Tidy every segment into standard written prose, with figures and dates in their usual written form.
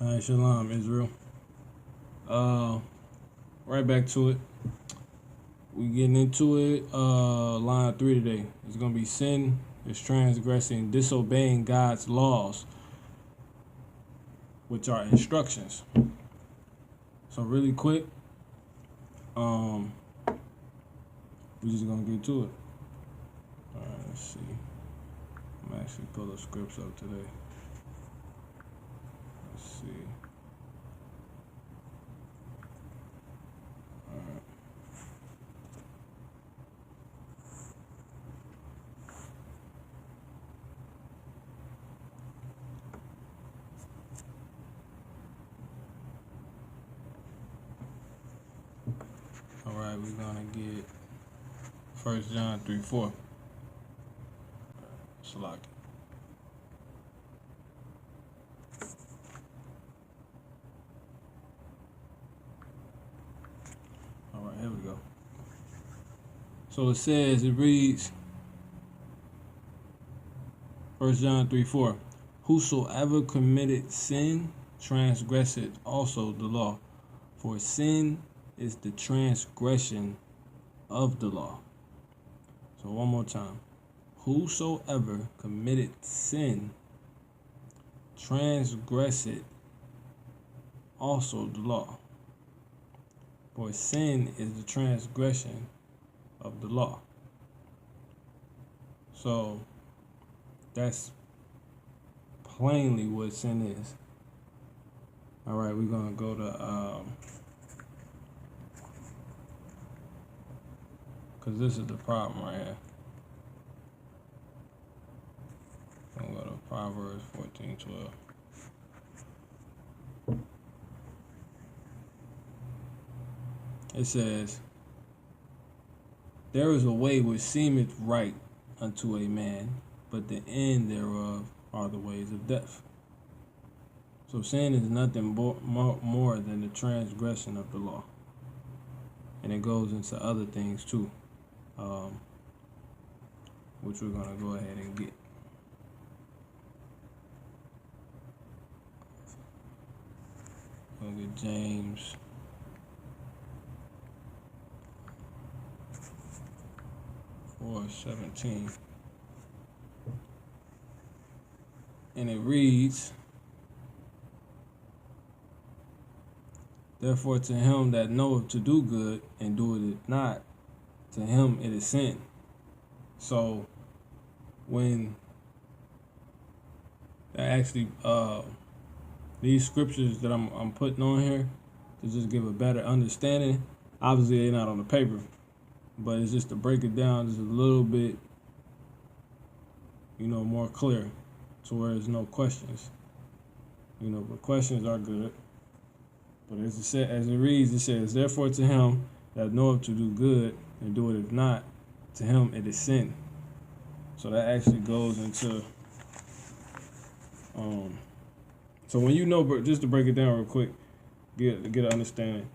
Hi, Shalom, Israel. Right back to it. We getting into it. Line 3 today. It's gonna be sin is transgressing, disobeying God's laws, which are instructions. So really quick, we're just gonna get to it. All right, let's see. I'm actually pull the scripts up today. Let's see. All right, we're gonna get 1 John 3:4. Salaki. All right, here we go. So it reads, 1 John 3:4. Whosoever committed sin transgresseth also the law, for sin is the transgression of the law. So one more time. Whosoever committed sin transgresseth also the law, for sin is the transgression of the law. So that's plainly what sin is. All right, we're gonna go to because this is the problem right here. I'm gonna go to Proverbs 14:12. It says, there is a way which seemeth right unto a man, but the end thereof are the ways of death. So sin is nothing more than the transgression of the law. And it goes into other things too, which we're going to go ahead and get. We'll get James 4:17. And it reads, therefore to him that knoweth to do good and doeth it not, to him it is sin. So when actually these scriptures that I'm putting on here to just give a better understanding, obviously they're not on the paper, but it's just to break it down just a little bit, more clear, to where there's no questions. But questions are good. But as it reads, it says, therefore to him that knoweth to do good and do it if not, to him it is sin. So that actually goes into so when just to break it down real quick, get an understanding.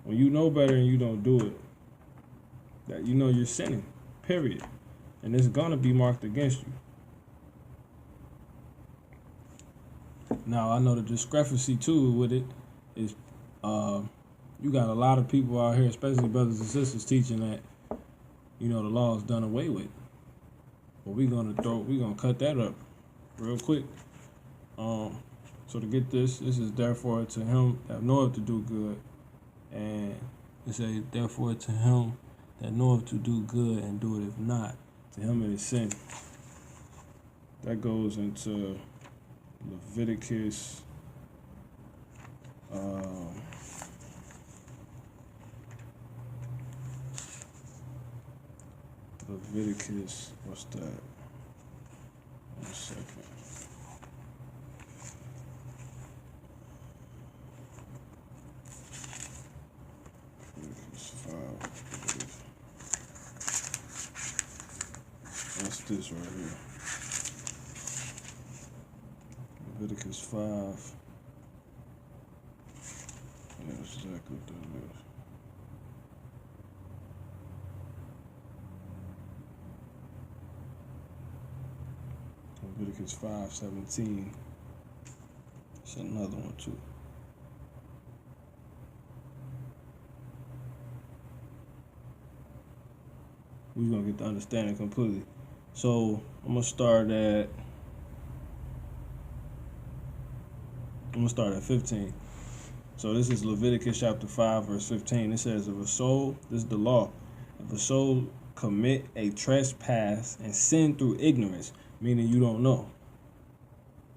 When you know better and you don't do it, that you're sinning, period. And it's gonna be marked against you. Now I know the discrepancy too with it is you got a lot of people out here, especially brothers and sisters, teaching that the law is done away with. But we're gonna cut that up real quick. So to get this is therefore to him that knoweth to do good, and it says therefore to him that knoweth to do good and do it if not, to him it is sin. That goes into Leviticus what's that? 1 second. Leviticus 5. That's this right here. Leviticus 5. Yeah, that's exactly what that is. Leviticus 5:17. It's another one too. we're gonna get the understanding completely. So I'm gonna start at 15. So this is Leviticus chapter 5, verse 15. It says, if a soul, this is the law, if a soul commit a trespass and sin through ignorance, meaning you don't know,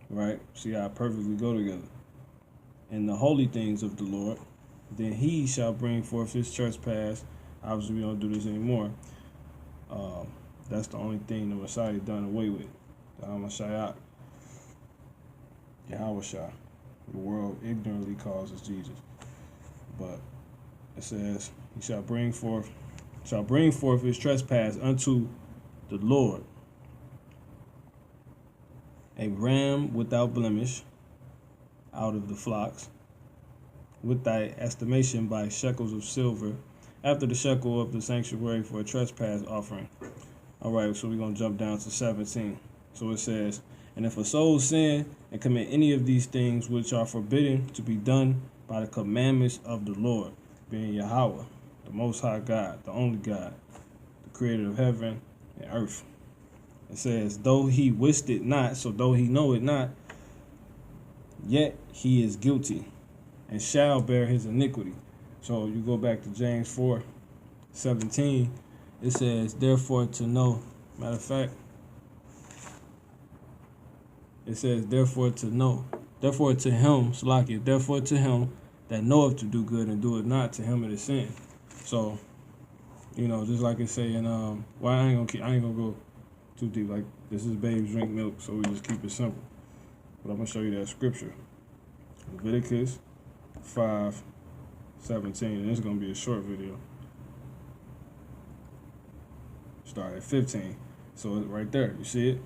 right? See how perfectly go together. In the holy things of the Lord, then he shall bring forth his trespass. Obviously, we don't do this anymore. That's the only thing the Messiah done away with. The Hamashiach, YAHAWAH. The world ignorantly calls us Jesus. But it says, he shall bring forth his trespass unto the Lord, a ram without blemish out of the flocks, with thy estimation by shekels of silver, after the shekel of the sanctuary for a trespass offering. All right, so we're going to jump down to 17. So it says, and if a soul sin and commit any of these things which are forbidden to be done by the commandments of the Lord, being Yahawah, the Most High God, the only God, the creator of heaven and earth. It says, though he wist it not, so though he know it not, yet he is guilty and shall bear his iniquity. So you go back to James 4:17, it says, therefore to know, matter of fact, it says, therefore to know, therefore to him, Salakia, therefore to him that knoweth to do good and doeth not, to him it is sin. So, just like it say in, well, I ain't gonna go too deep. Like, this is babes drink milk, so we just keep it simple. But I'm gonna show you that scripture, Leviticus 5:17, and this is gonna be a short video. Start at 15. So it's right there, you see it?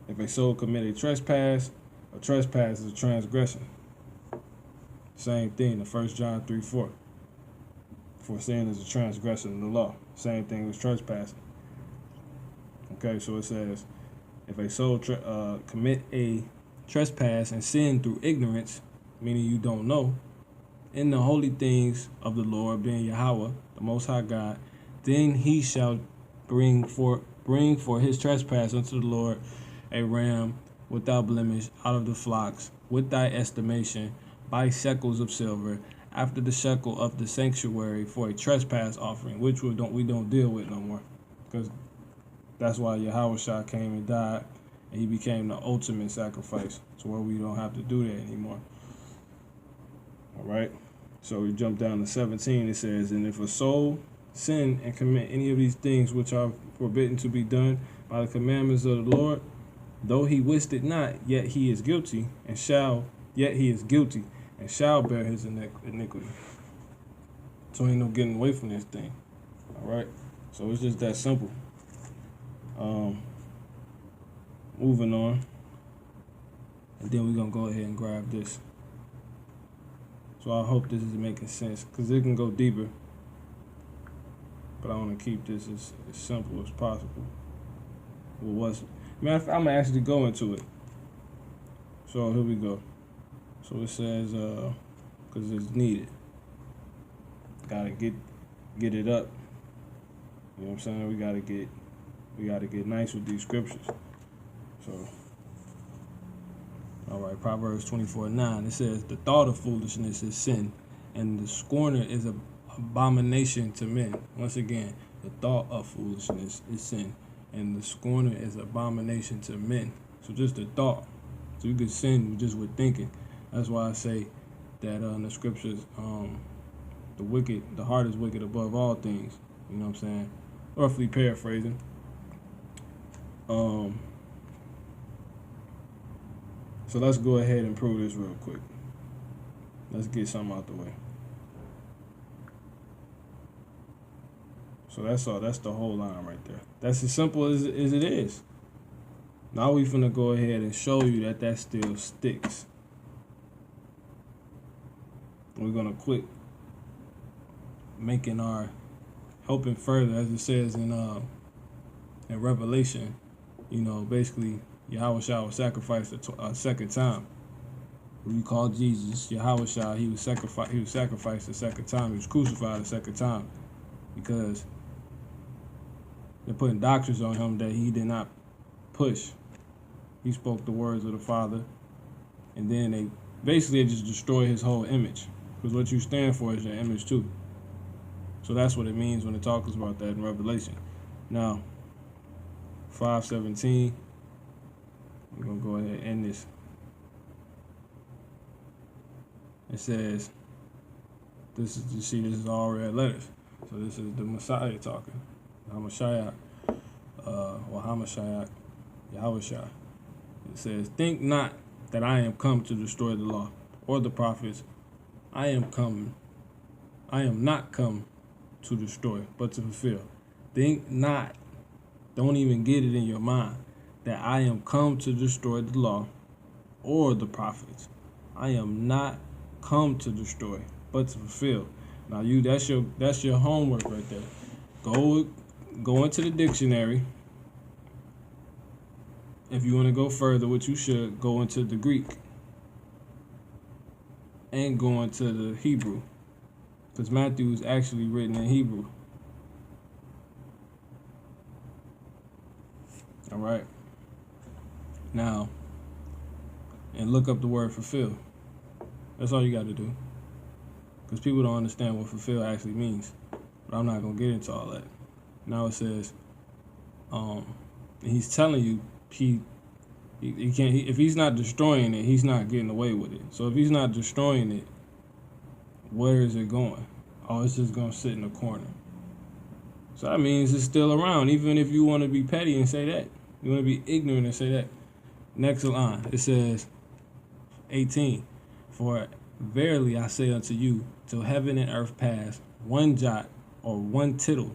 If a soul commit a trespass is a transgression. Same thing, the 1 John 3:4. For sin is a transgression of the law. Same thing with trespassing. Okay, so it says, if a soul commit a trespass and sin through ignorance, meaning you don't know, in the holy things of the Lord, being Yahawah, the Most High God, then he shall bring for his trespass unto the Lord a ram without blemish out of the flocks, with thy estimation by shekels of silver, after the shekel of the sanctuary for a trespass offering, which we don't deal with no more, because that's why Yahawah came and died, and he became the ultimate sacrifice, to where we don't have to do that anymore. All right, so we jump down to 17. It says, and if a soul sin and commit any of these things which are forbidden to be done by the commandments of the Lord, though he wist it not, yet he is guilty and shall bear his iniquity. So ain't no getting away from this thing. All right, so it's just that simple. Moving on, and then we're gonna go ahead and grab this. So I hope this is making sense, because it can go deeper, but I want to keep this as simple as possible. Matter of fact, I'm gonna actually go into it. So here we go. So it says, because it's needed. Gotta get it up. You know what I'm saying? We gotta get nice with these scriptures. So, all right, Proverbs 24:9. It says, the thought of foolishness is sin, and the scorner is an abomination to men. Once again, the thought of foolishness is sin, and the scorner is abomination to men. So just the thought. So you could sin just with thinking. That's why I say that in the scriptures, the heart is wicked above all things. You know what I'm saying? Roughly paraphrasing. So let's go ahead and prove this real quick. Let's get something out the way. So that's all. That's the whole line right there. That's as simple as it is. Now we finna go ahead and show you that still sticks. We're gonna quit helping further, as it says in Revelation. Basically, Yahawah was sacrificed a second time. Who you call Jesus, Yahawah, he was sacrificed a second time. He was crucified a second time, because They're putting doctrines on him that he did not push. He spoke the words of the Father, and then they basically just destroy his whole image, because what you stand for is your image too. So that's what it means when it talks about that in Revelation. Now, 5:17. We're gonna go ahead and end this. It says, this is, you see, this is all red letters. So this is the Messiah talking, Hamashiach, or Hamashiach, YAHAWAH. It says, think not that I am come to destroy the law or the prophets. I am not come to destroy, but to fulfill. Think not, don't even get it in your mind, that I am come to destroy the law or the prophets. I am not come to destroy, but to fulfill. Now that's your homework right there. Go into the dictionary. If you want to go further, which you should, go into the Greek and go into the Hebrew, because Matthew is actually written in Hebrew. All right. Now, and look up the word fulfill. That's all you got to do, because people don't understand what fulfill actually means. But I'm not gonna get into all that. Now it says, he's telling you he can't. If he's not destroying it, he's not getting away with it. So if he's not destroying it, where is it going? Oh, it's just gonna sit in the corner. So that means it's still around, even if you want to be petty and say that. You want to be ignorant and say that. Next line, it says, 18. For verily I say unto you, till heaven and earth pass, one jot or one tittle,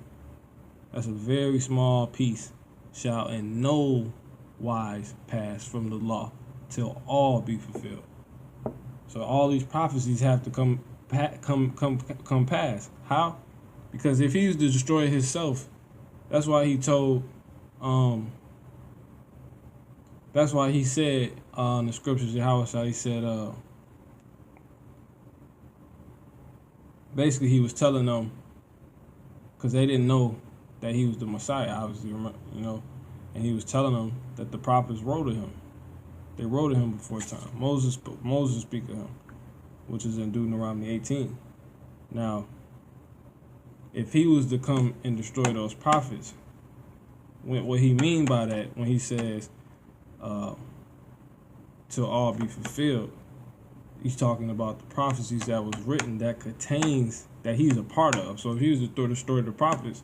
that's a very small piece, shall in no wise pass from the law, till all be fulfilled. So all these prophecies have to come pass. How? Because if he's to destroy himself, that's why he told, that's why he said in the scriptures, YAHAWAH, he said, basically he was telling them, because they didn't know that he was the Messiah, obviously, you know, and he was telling them that the prophets wrote of him. They wrote of him before time. Moses speak of him, which is in Deuteronomy 18. Now, if he was to come and destroy those prophets, what he mean by that when he says, till all be fulfilled, he's talking about the prophecies that was written that contains, that he's a part of. So if he was to destroy the prophets,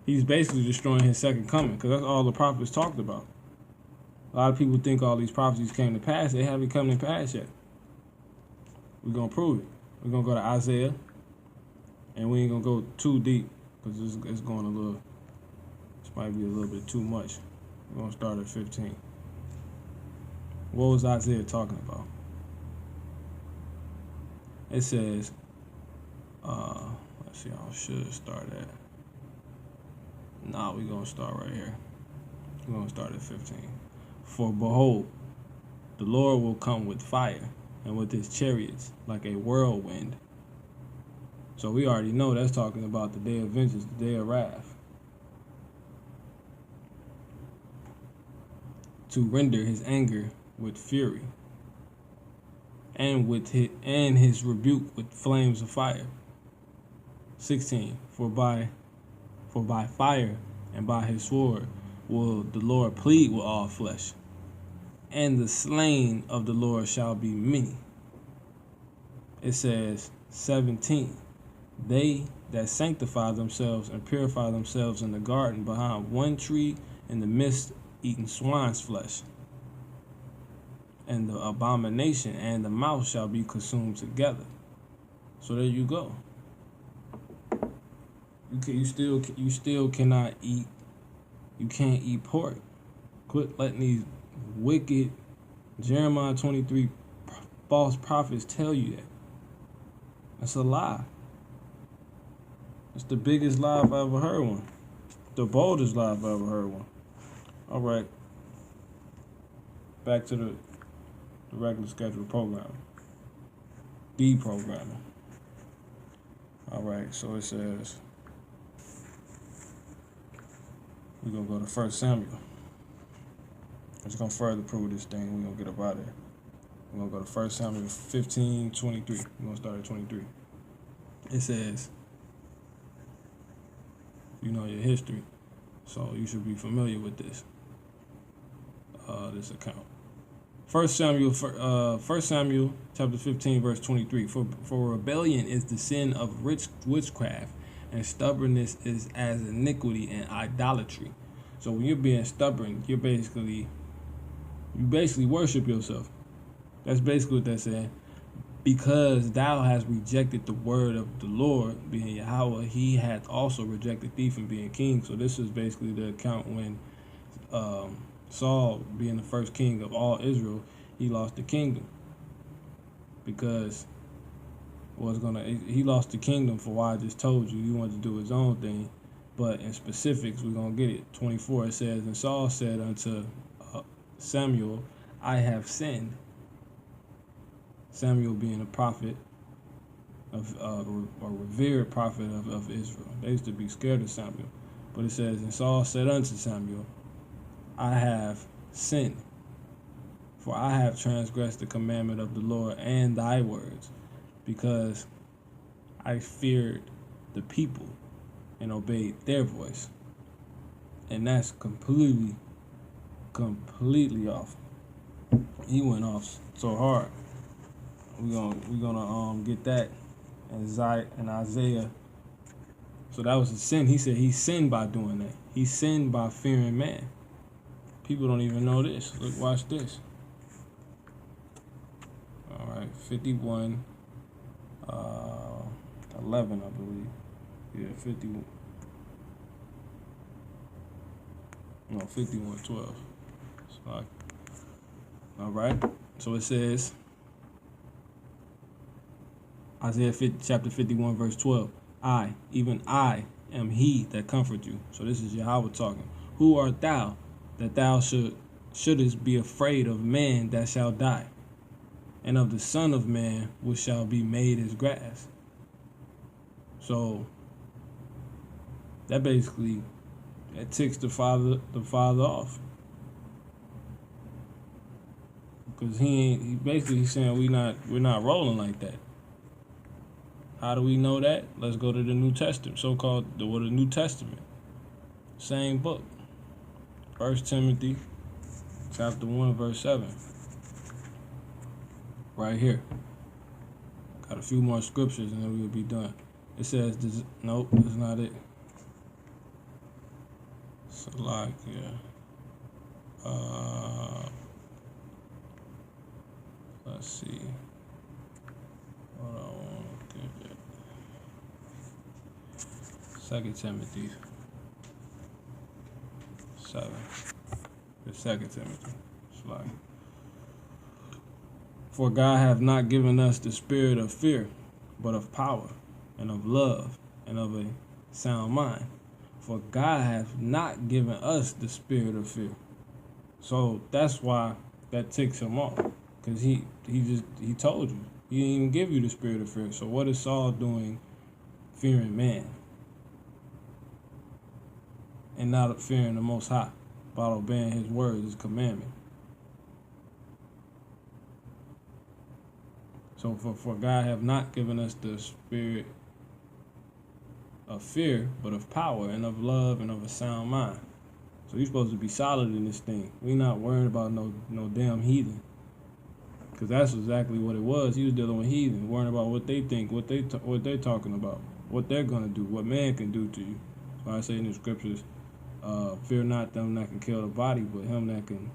he's basically destroying his second coming, because that's all the prophets talked about. A lot of people think all these prophecies came to pass. They haven't come to pass yet. We're going to prove it. We're going to go to Isaiah, and we ain't going to go too deep, because it's going a little, this might be a little bit too much. We're going to start at 15. What was Isaiah talking about? It says, let's see, I should start at, nah, we're going to start right here. We're going to start at 15. For behold, the Lord will come with fire, and with his chariots like a whirlwind. So we already know that's talking about the day of vengeance, the day of wrath. To render his anger with fury, and his rebuke with flames of fire. 16. For by fire and by his sword will the Lord plead with all flesh, and the slain of the Lord shall be many. It says, 17. They that sanctify themselves and purify themselves in the garden behind one tree in the midst, eating swine's flesh, and the abomination and the mouse shall be consumed together. So there you go. You still cannot eat. You can't eat pork. Quit letting these wicked Jeremiah 23 false prophets tell you that. That's a lie. It's the biggest lie I've ever heard one. The boldest lie I've ever heard one. All right. Back to the regular scheduled program. Deprogramming. All right, so it says, We're going to go to 1 Samuel. I'm just going to further prove this thing. We're going to get up out of there. We're going to go to 1 Samuel 15:23. We're going to start at 23. It says, you know your history, so you should be familiar with this account. 1 Samuel chapter 15 verse 23. For rebellion is the sin of witchcraft, and stubbornness is as iniquity and idolatry. So when you're being stubborn, you basically worship yourself. That's basically what that's saying. Because thou hast rejected the word of the Lord, being Yahawah, he hath also rejected thee from being king. So this is basically the account when Saul, being the first king of all Israel, he lost the kingdom. Because he lost the kingdom for what I just told you. He wanted to do his own thing. But in specifics, we're going to get it. 24, it says, and Saul said unto Samuel, I have sinned. Samuel being a prophet, a revered prophet of Israel. They used to be scared of Samuel. But it says, and Saul said unto Samuel, I have sinned, for I have transgressed the commandment of the Lord and thy words, because I feared the people and obeyed their voice. And that's completely off. He went off so hard. We're gonna get that in Isaiah. So that was a sin. He said he sinned by doing that. He sinned by fearing man. People don't even know this. Look, watch this. All right, 51, 11, I believe. Yeah, 51. No, 51:12. So, all right. So it says, Isaiah chapter 51, verse 12. I, even I, am he that comfort you. So this is Yahawah talking. Who art thou, that thou shouldest be afraid of man that shall die, and of the Son of Man which shall be made as grass? So that basically ticks the father off, because he basically saying we're not rolling like that. How do we know that? Let's go to the New Testament, the New Testament, same book, 1 Timothy chapter 1 verse 7. Right here. Got a few more scriptures and then we'll be done. It says, nope, that's not it. So like, yeah. Let's see. Hold on. Okay. 2 Timothy 7. The 2 Timothy. It's like, for God hath not given us the spirit of fear, but of power, and of love, and of a sound mind. For God hath not given us the spirit of fear. So that's why that ticks him off. Because he told you. He didn't even give you the spirit of fear. So what is Saul doing fearing man? And not fearing the Most High, by obeying his words, his commandment. So for God have not given us the spirit of fear, but of power and of love and of a sound mind. So you're supposed to be solid in this thing. We're not worried about no damn heathen. Because that's exactly what it was. He was dealing with heathen, worrying about what they think, what they're talking about, what they're going to do, what man can do to you. So I say in the scriptures, fear not them that can kill the body, but him that can,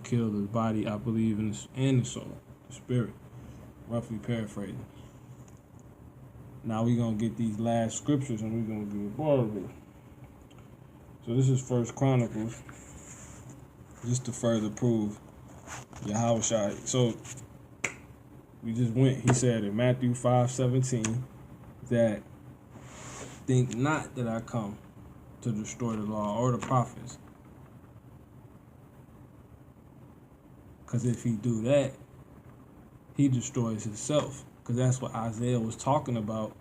kill the body, I believe, in the soul, the spirit. Roughly paraphrasing. Now we're going to get these last scriptures and we're going to get bored of it. So this is 1 Chronicles, just to further prove YAHAWAH. So we just went, he said in Matthew 5:17 that think not that I come to destroy the law or the prophets. Because if he do that, he destroys himself. Because that's what Isaiah was talking about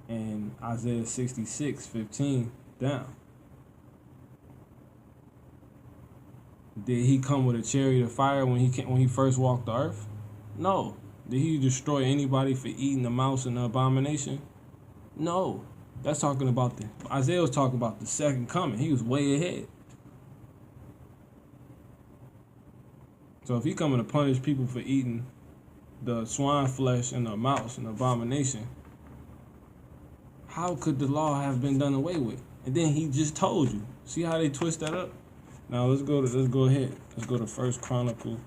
in Isaiah 66:15 down. Did he come with a chariot of fire when he first walked the earth? No. Did he destroy anybody for eating the mouse and the abomination? No. That's talking about Isaiah was talking about the second coming. He was way ahead. So if he coming to punish people for eating the swine flesh and the mouse and the abomination, how could the law have been done away with? And then he just told you. See how they twist that up? Now let's go ahead. Let's go to 1 Chronicles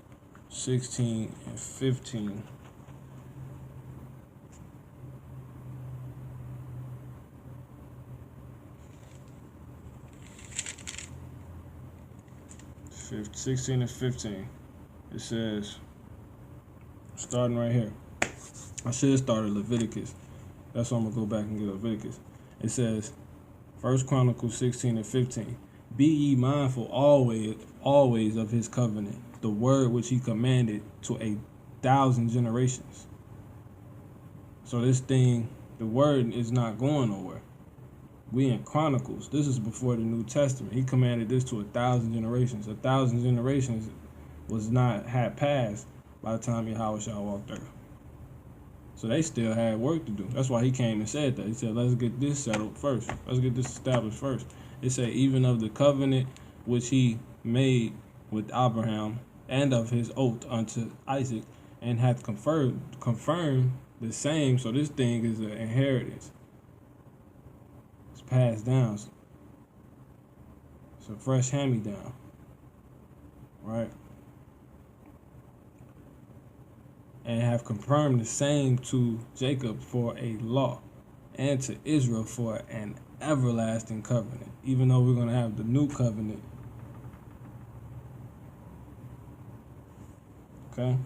16 and 15. Fifth, 16 and 15. It says, starting right here. I should have started Leviticus. That's why I'm going to go back and get Leviticus. It says, 1 Chronicles 16 and 15. Be ye mindful always of his covenant, the word which he commanded to 1,000 generations. So this thing, the word is not going nowhere. We in Chronicles. This is before the New Testament. He commanded this to 1,000 generations. 1,000 generations had passed by the time YAHAWAH walked earth. So they still had work to do. That's why he came and said that. He said, let's get this settled first. Let's get this established first. It said, even of the covenant which he made with Abraham, and of his oath unto Isaac, and hath confirmed the same. So this thing is an inheritance. It's passed down. It's a fresh hand-me-down. Right? And have confirmed the same to Jacob for a law, and to Israel for an everlasting covenant. Even though we're going to have the new covenant. Okay?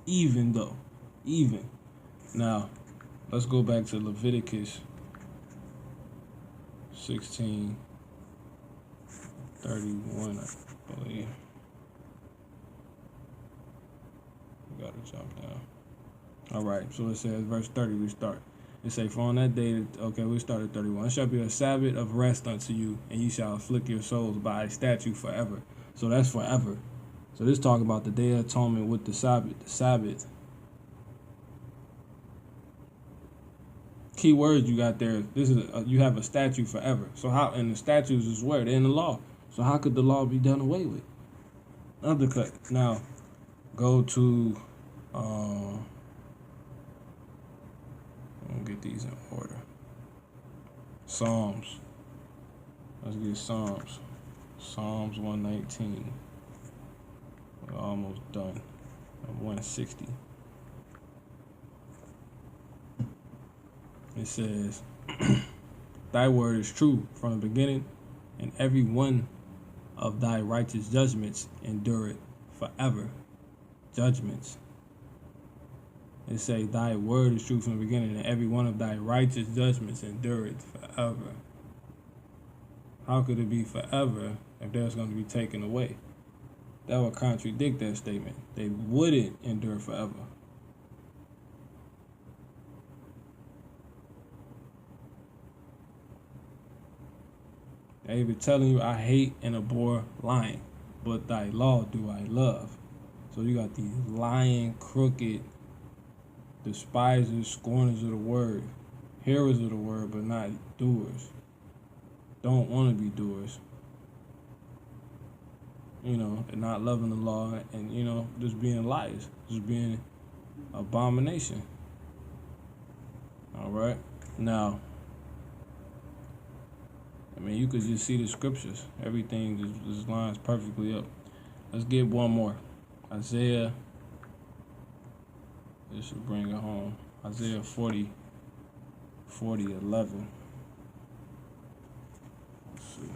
Even. Now, let's go back to Leviticus 16:31, I believe. We gotta jump down. All right, so it says, verse 30, we start. It says, for on that day, we started 31. It shall be a Sabbath of rest unto you, and ye shall afflict your souls by a statute forever. So that's forever. So this talking about the Day of Atonement with the Sabbath. The Sabbath. Key words you got there. This is you have a statute forever. So how? And the statutes is where? They're in the law. So how could the law be done away with? Undercut. Now, go to. I'll get these in order. Psalms. Let's get Psalms. Psalms 119. We're almost done. 160. It says, thy word is true from the beginning, and every one of thy righteous judgments endureth forever. Judgments. It say, thy word is true from the beginning, and every one of thy righteous judgments endureth forever. How could it be forever if that's going to be taken away? That would contradict that statement. They wouldn't endure forever. David telling you, I hate and abhor lying, but thy law do I love. So you got these lying, crooked, despisers, scorners of the word, hearers of the word, but not doers. Don't want to be doers. You know, and not loving the law, and, you know, just being liars, just being abomination. All right? Now, I mean, you could just see the scriptures. Everything just lines perfectly up. Let's get one more. Isaiah. This should bring it home. Isaiah 40:11. Let's see.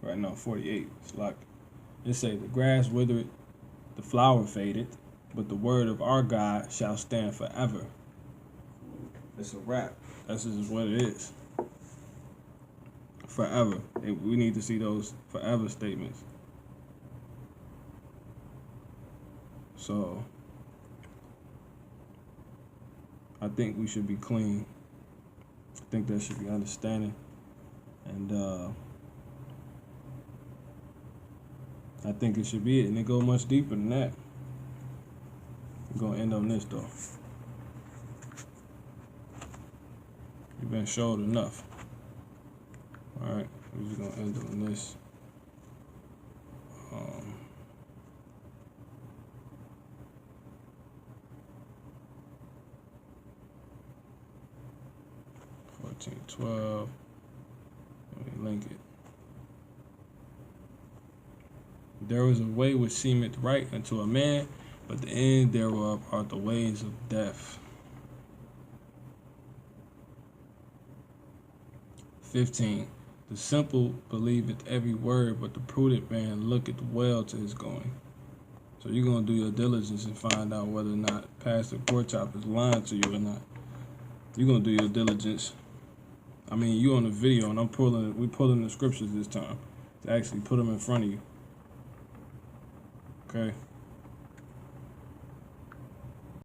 Right now, 48. It's like it say, the grass withered, the flower faded, but the word of our God shall stand forever. It's a wrap. That's just what it is. Forever. We need to see those forever statements. So I think we should be clean. I think there should be understanding. And I think it should be it. And it go much deeper than that. We're going to end on this, though. You've been showed enough. Alright, we're just going to end on this. 14:12. Let me link it. There is a way which seemeth right unto a man, but the end thereof are the ways of death. 15. The simple believeth every word, but the prudent man looketh well to his going. So you're going to do your diligence and find out whether or not Pastor Porchop is lying to you or not. You're going to do your diligence. I mean, you on the video, and we pulling the scriptures this time to actually put them in front of you. Okay?